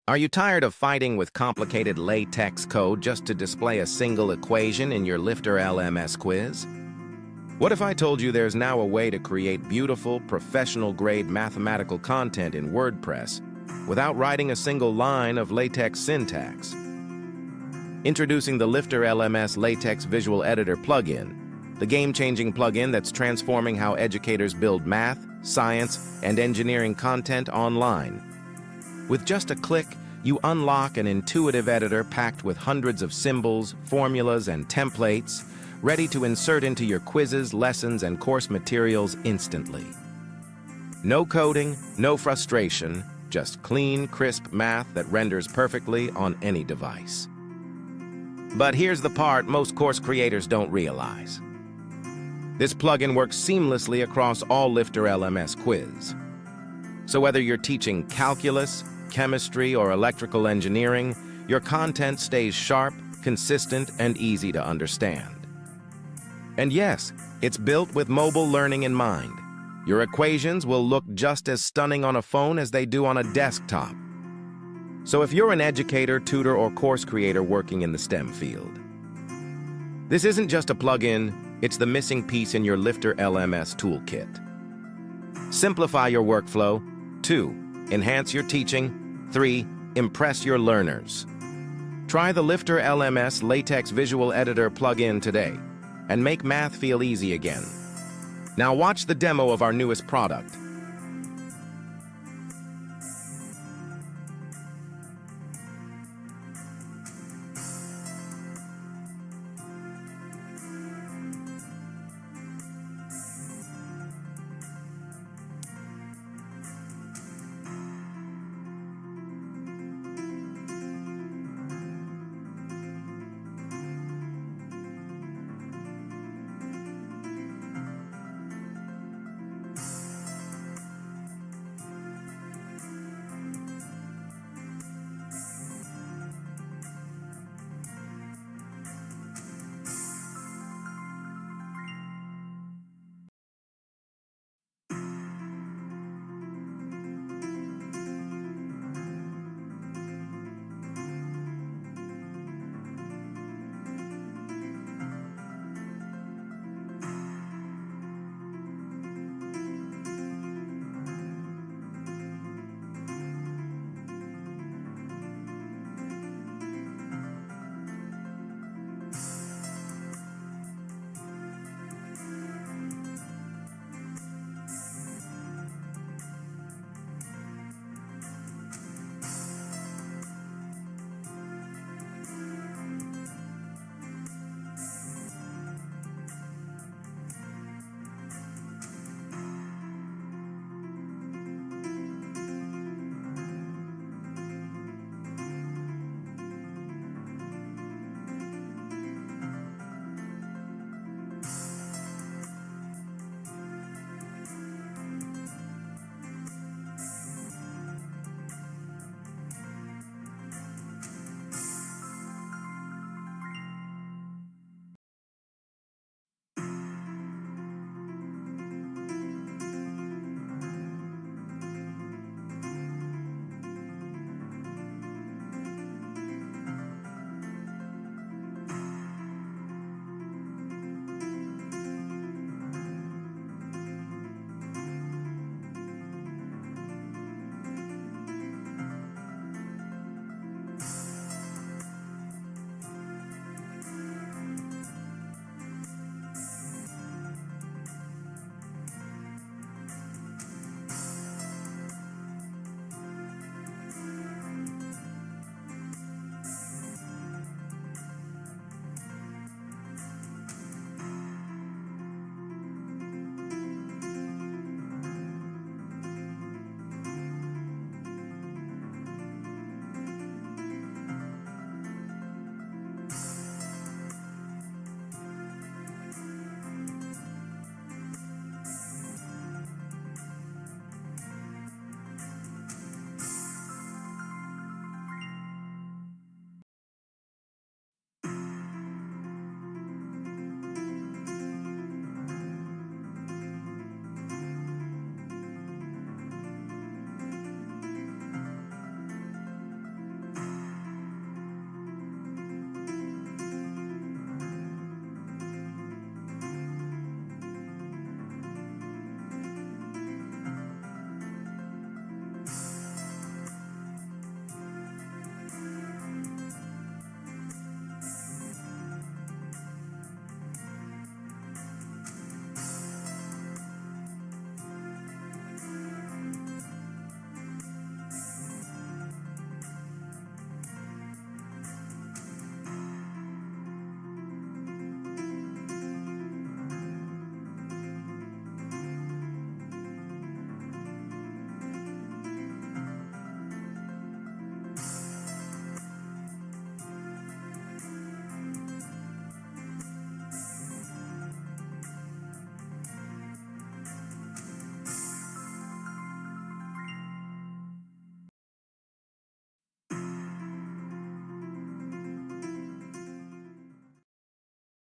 Are you tired of fighting with complicated latex code just to display a single equation in your LifterLMS quiz? What if I told you there's now a way to create beautiful, professional-grade mathematical content in WordPress without writing a single line of latex syntax? Introducing the LifterLMS Latex Visual Editor plugin, the game-changing plugin that's transforming how educators build math, science, and engineering content online. With just a click, you unlock an intuitive editor packed with hundreds of symbols, formulas, and templates, ready to insert into your quizzes, lessons, and course materials instantly. No coding, no frustration, just clean, crisp math that renders perfectly on any device. But here's the part most course creators don't realize. This plugin works seamlessly across all LifterLMS quiz. So whether you're teaching calculus, chemistry, or electrical engineering, your content stays sharp, consistent, and easy to understand. And yes, it's built with mobile learning in mind. Your equations will look just as stunning on a phone as they do on a desktop. So if you're an educator, tutor, or course creator working in the STEM field, this isn't just a plugin, it's the missing piece in your LifterLMS toolkit. Simplify your workflow. 2. Enhance your teaching. 3. Impress your learners. Try the LifterLMS Latex Visual Editor plugin today and make math feel easy again. Now watch the demo of our newest product.